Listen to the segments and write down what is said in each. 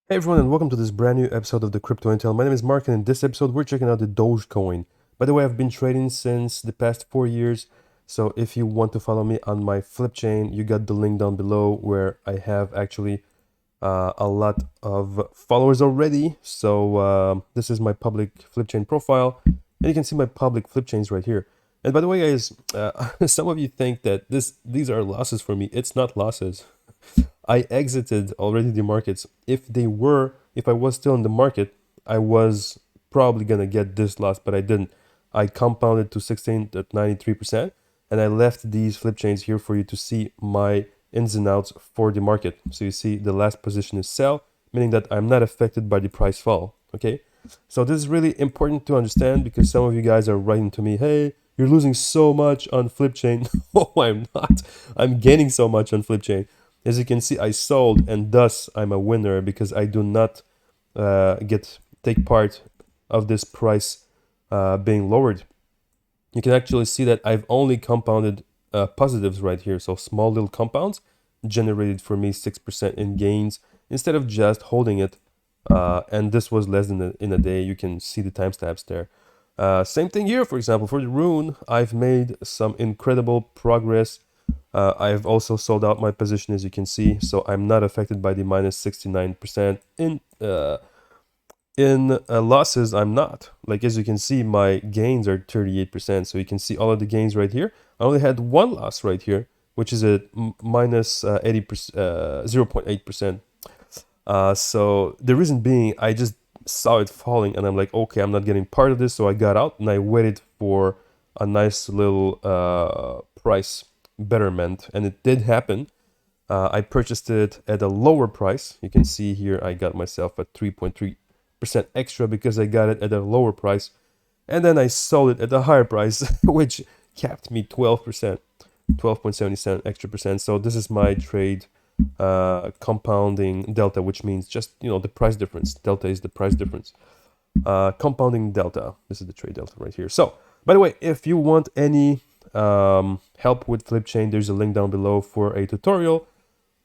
Hey everyone, and welcome to this brand new episode of the Crypto Intel. My name is Mark, and in this episode, we're checking out the Dogecoin. By the way, I've been trading since the past 4 years, so if you want to follow me on my FlipChain, you got the link down below where I have actually a lot of followers already. So this is my public FlipChain profile, and you can see my public FlipChains right here. And by the way, guys, some of you think that these are losses for me. It's not losses. I exited already the markets. If I was still in the market, I was probably gonna get this loss, but I didn't. I compounded to 16 at 93%, and I left these flip chains here for you to see my ins and outs for the market. So you see the last position is sell, meaning that I'm not affected by the price fall. Okay. So this is really important to understand because some of you guys are writing to me, hey, you're losing so much on flip chain. No, I'm not. I'm gaining so much on flip chain. As you can see, I sold, and thus I'm a winner because I do not take part of this price being lowered. You can actually see that I've only compounded positives right here. So small little compounds generated for me 6% in gains instead of just holding it. And this was less than in a day. You can see the timestamps there. Same thing here, for example, for the rune, I've made some incredible progress. I've also sold out my position, as you can see, so I'm not affected by the minus 69%. In losses, I'm not. Like, as you can see, my gains are 38%, so you can see all of the gains right here. I only had one loss right here, which is a minus 80%, 0.8%. So the reason being, I just saw it falling, and I'm like, okay, I'm not getting part of this, so I got out, and I waited for a nice little price betterment, and it did happen. I purchased it at a lower price. You can see here I got myself a 3.3% extra because I got it at a lower price, and then I sold it at a higher price, which capped me 12%, 12.77 extra percent. So this is my trade compounding delta, which means just the price difference. Delta is the price difference. Compounding delta. This is the trade delta right here. So by the way, if you want any help with FlipChain, there's a link down below for a tutorial.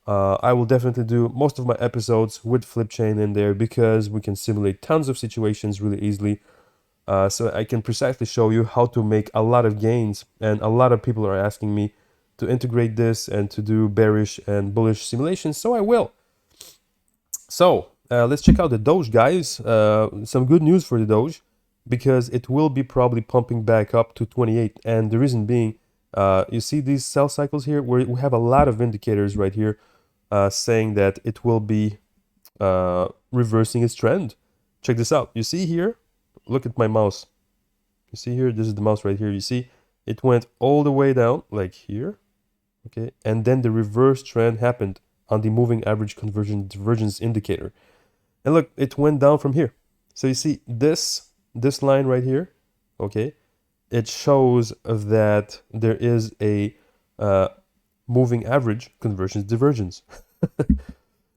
I will definitely do most of my episodes with FlipChain in there because we can simulate tons of situations really easily. So I can precisely show you how to make a lot of gains, and a lot of people are asking me to integrate this and to do bearish and bullish simulations, so I will. So let's check out the Doge, guys. Some good news for the Doge because it will be probably pumping back up to 28, and the reason being, you see these sell cycles here where we have a lot of indicators right here saying that it will be reversing its trend. Check this out. You see here, look at my mouse. You see here, this is the mouse right here. You see it went all the way down like here, okay, and then the reverse trend happened on the moving average divergence indicator, and look, it went down from here. So you see this line right here, okay, it shows that there is a moving average convergence divergence.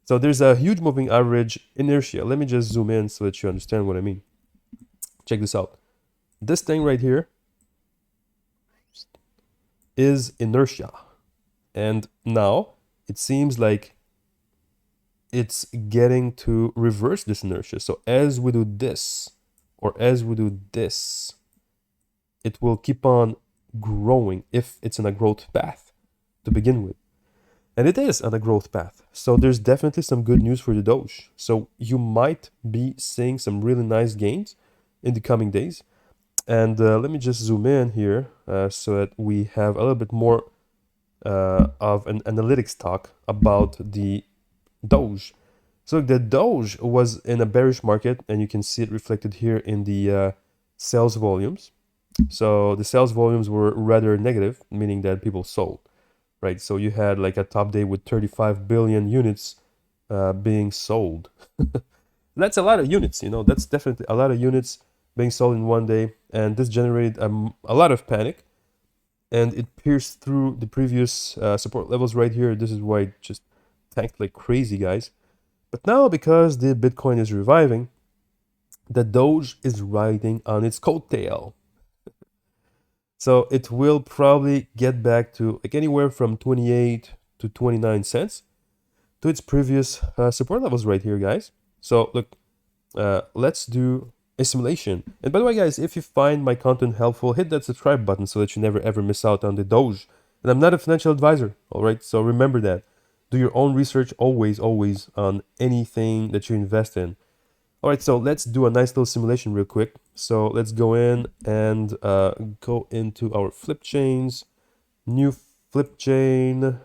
So there's a huge moving average inertia. Let me just zoom in so that you understand what I mean. Check this out. This thing right here is inertia. And now it seems like it's getting to reverse this inertia. So as we do this, or as we do this, it will keep on growing if it's in a growth path to begin with. And it is on a growth path. So there's definitely some good news for the Doge. So you might be seeing some really nice gains in the coming days. And let me just zoom in here so that we have a little bit more of an analytics talk about the Doge. So the Doge was in a bearish market, and you can see it reflected here in the sales volumes. So the sales volumes were rather negative, meaning that people sold, right? So you had like a top day with 35 billion units being sold. That's a lot of units, that's definitely a lot of units being sold in one day, and this generated a lot of panic, and it pierced through the previous support levels right here. This is why it just tanked like crazy, guys. But now, because the Bitcoin is reviving, the Doge is riding on its coattail. So it will probably get back to like anywhere from 28 to 29 cents to its previous support levels right here, guys. So look, let's do a simulation. And by the way, guys, if you find my content helpful, hit that subscribe button so that you never ever miss out on the Doge. And I'm not a financial advisor, all right? So remember that. Do your own research always, always on anything that you invest in. All right, so let's do a nice little simulation real quick. So let's go in and go into our flip chains, new flip chain.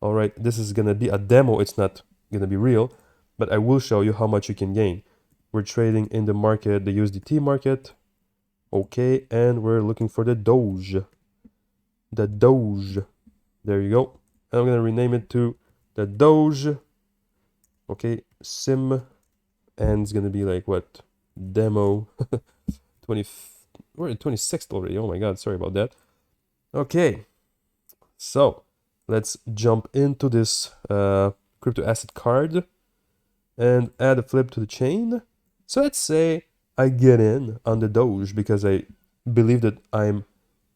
All right, this is gonna be a demo. It's not gonna be real, but I will show you how much you can gain. We're trading in the market, the USDT market. Okay, and we're looking for the Doge. The Doge. There you go. And I'm gonna rename it to the Doge. Okay, sim. And it's gonna be like what? Demo 20. We're at 26th already. Oh my god, sorry about that. Okay. So let's jump into this crypto asset card and add a flip to the chain. So let's say I get in on the Doge because I believe that I'm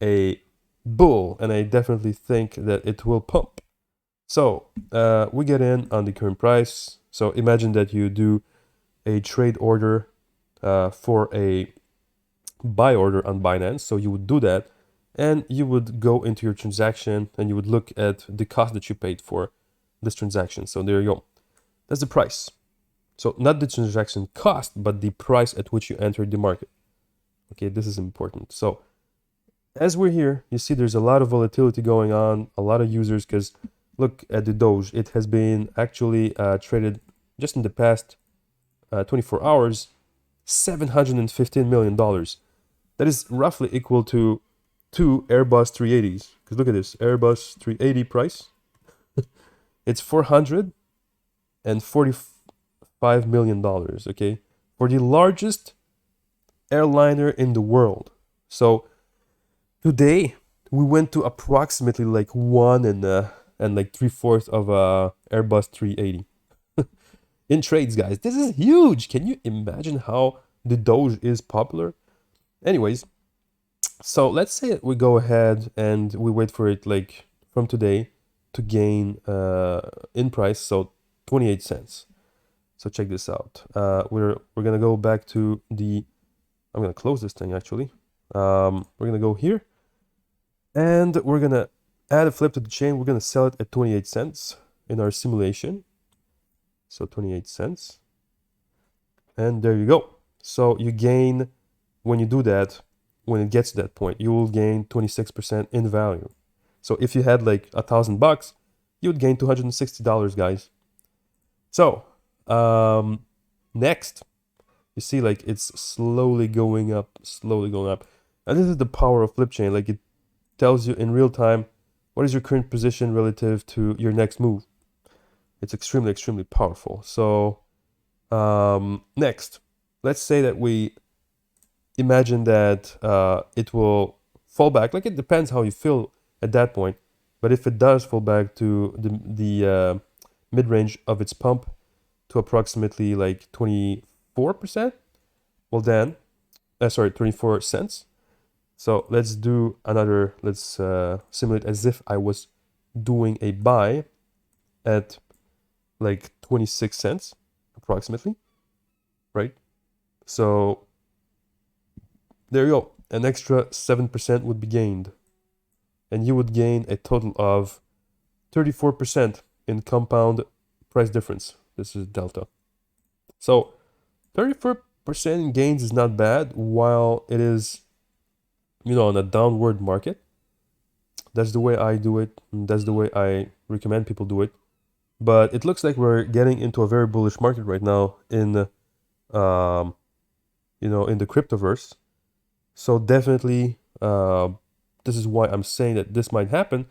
a bull and I definitely think that it will pump. So we get in on the current price. So imagine that you do a trade order for a buy order on Binance. So you would do that and you would go into your transaction and you would look at the cost that you paid for this transaction. So there you go. That's the price. So not the transaction cost, but the price at which you entered the market. Okay, this is important. So as we're here, you see there's a lot of volatility going on, a lot of users, because look at the Doge. It has been actually traded just in the past 24 hours, $715 million. That is roughly equal to two Airbus 380s. Because look at this, Airbus 380 price. It's $445 million, okay? For the largest airliner in the world. So today we went to approximately like 1 and like 3/4 of a Airbus 380 in trades, guys. This is huge. Can you imagine how the Doge is popular? Anyways, so let's say we go ahead and we wait for it like from today to gain in price, so 28 cents. So check this out. We're gonna go back to the. I'm gonna close this thing actually. We're gonna go here, and we're gonna add a flip to the chain. We're gonna sell it at 28 cents in our simulation. So 28 cents, and there you go. So you gain when you do that. When it gets to that point, you will gain 26% in value. So if you had like $1,000, you would gain $260, guys. So next, you see like it's slowly going up, slowly going up. And this is the power of FlipChain. Like it tells you in real time what is your current position relative to your next move. It's extremely, extremely powerful. So next, let's say that we imagine that it will fall back. Like it depends how you feel at that point. But if it does fall back to the mid-range of its pump to approximately like 24%, well then, 24 cents. So let's do another, let's simulate as if I was doing a buy at like 26 cents approximately, right? So there you go. An extra 7% would be gained. And you would gain a total of 34% in compound price difference. This is delta. So 34% gains is not bad while it is, on a downward market. That's the way I do it. And that's the way I recommend people do it. But it looks like we're getting into a very bullish market right now in the cryptoverse. So definitely, this is why I'm saying that this might happen.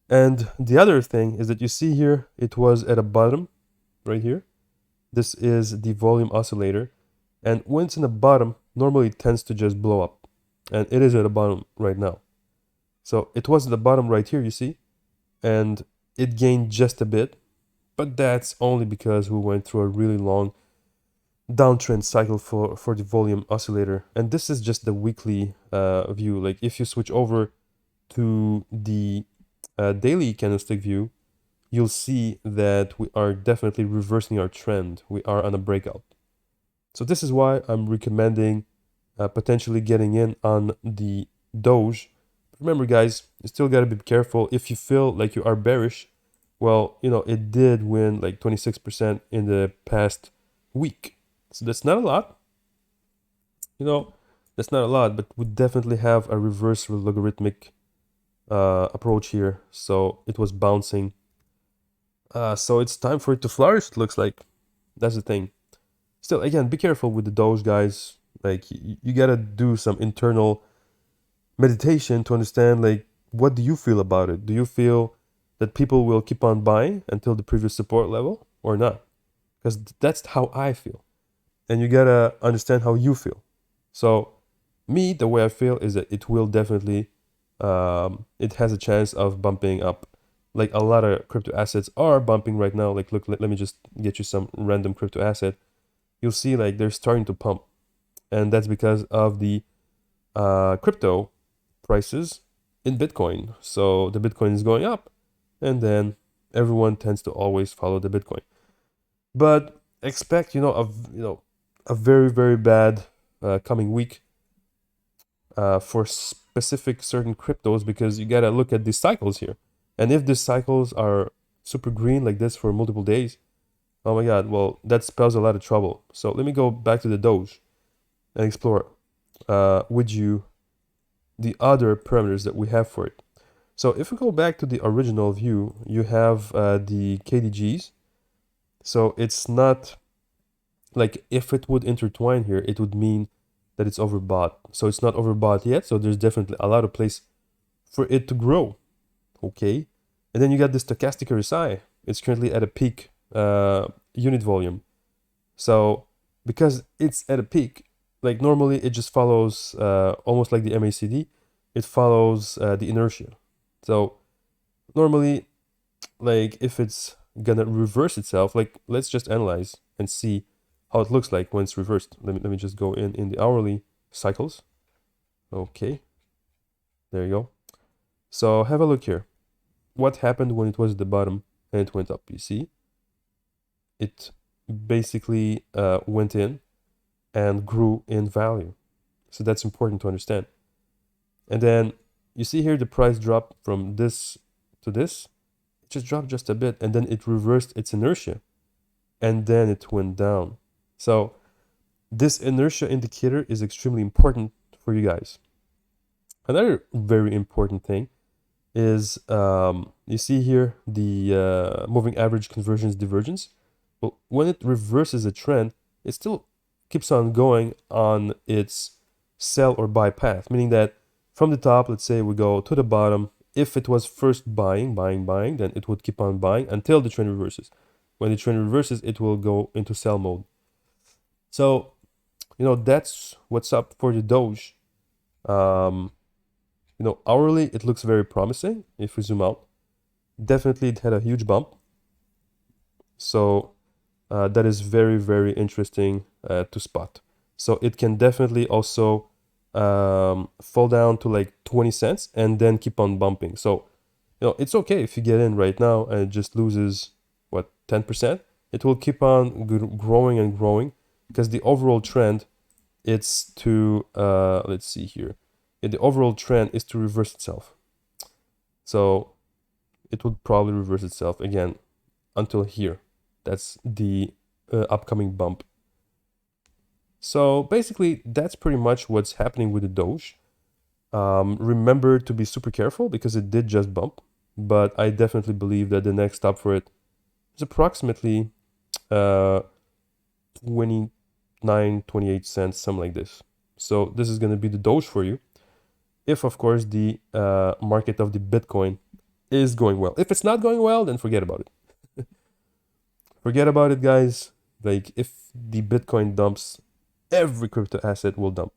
And the other thing is that you see here, it was at a bottom right here. This is the volume oscillator. And when it's in the bottom, normally it tends to just blow up. And it is at the bottom right now. So it was at the bottom right here, you see. And it gained just a bit. But that's only because we went through a really long downtrend cycle for the volume oscillator. And this is just the weekly view. Like if you switch over to the daily candlestick view, you'll see that we are definitely reversing our trend. We are on a breakout. So this is why I'm recommending potentially getting in on the Doge. Remember, guys, you still got to be careful. If you feel like you are bearish, well, it did win like 26% in the past week. So that's not a lot. That's not a lot, but we definitely have a reverse logarithmic approach here. So it was bouncing. So it's time for it to flourish, it looks like. That's the thing. Still, again, be careful with the Doge, guys. Like, you gotta do some internal meditation to understand, like, what do you feel about it? Do you feel that people will keep on buying until the previous support level or not? Because that's how I feel. And you gotta understand how you feel. So, me, the way I feel is that it will definitely, it has a chance of bumping up. Like, a lot of crypto assets are bumping right now. Like, look, let me just get you some random crypto asset. You'll see like they're starting to pump. And that's because of the crypto prices in Bitcoin. So the Bitcoin is going up, and then everyone tends to always follow the Bitcoin. But expect, a very, very bad coming week for specific certain cryptos, because you gotta look at the cycles here. And if the cycles are super green like this for multiple days, oh my God, well, that spells a lot of trouble. So let me go back to the Doge and explore with you the other parameters that we have for it. So if we go back to the original view, you have the KDGs. So it's not like, if it would intertwine here, it would mean that it's overbought. So it's not overbought yet. So there's definitely a lot of place for it to grow. Okay. And then you got the stochastic RSI. It's currently at a peak unit volume. So because it's at a peak, like normally it just follows almost like the MACD, it follows the inertia. So normally, like, if it's gonna reverse itself, like, let's just analyze and see how it looks like when it's reversed. Let me just go in the hourly cycles. Okay, there you go. So have a look here. What happened when it was at the bottom and it went up? You see, it basically went in and grew in value. So that's important to understand. And then you see here the price drop from this to this. It just dropped just a bit, and then it reversed its inertia, and then it went down. So this inertia indicator is extremely important for you guys. Another very important thing is you see here the moving average convergence divergence. Well, when it reverses a trend, it still keeps on going on its sell or buy path, meaning that from the top, let's say we go to the bottom. If it was first buying, then it would keep on buying until the trend reverses. When the trend reverses, it will go into sell mode. So, that's what's up for the Doge. Hourly, it looks very promising if we zoom out. Definitely, it had a huge bump. So that is very, very interesting to spot. So it can definitely also fall down to like 20 cents and then keep on bumping. So, it's okay if you get in right now and it just loses, 10%? It will keep on growing and growing, because the overall trend, it's to, let's see here. The overall trend is to reverse itself. So it would probably reverse itself again until here. That's the upcoming bump. So basically, that's pretty much what's happening with the Doge. Remember to be super careful, because it did just bump, but I definitely believe that the next stop for it is approximately 29, 28 cents, something like this. So this is going to be the Doge for you, if of course the market of the Bitcoin is going well. If it's not going well, then forget about it. Forget about it, guys. Like, if the Bitcoin dumps, every crypto asset will dump.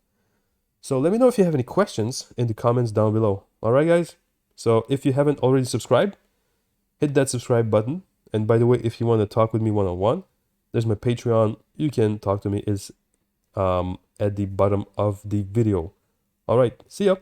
So let me know if you have any questions in the comments down below. All right, guys? So if you haven't already subscribed, hit that subscribe button. And by the way, if you want to talk with me one-on-one, there's my Patreon. You can talk to me. It's at the bottom of the video. All right, see ya.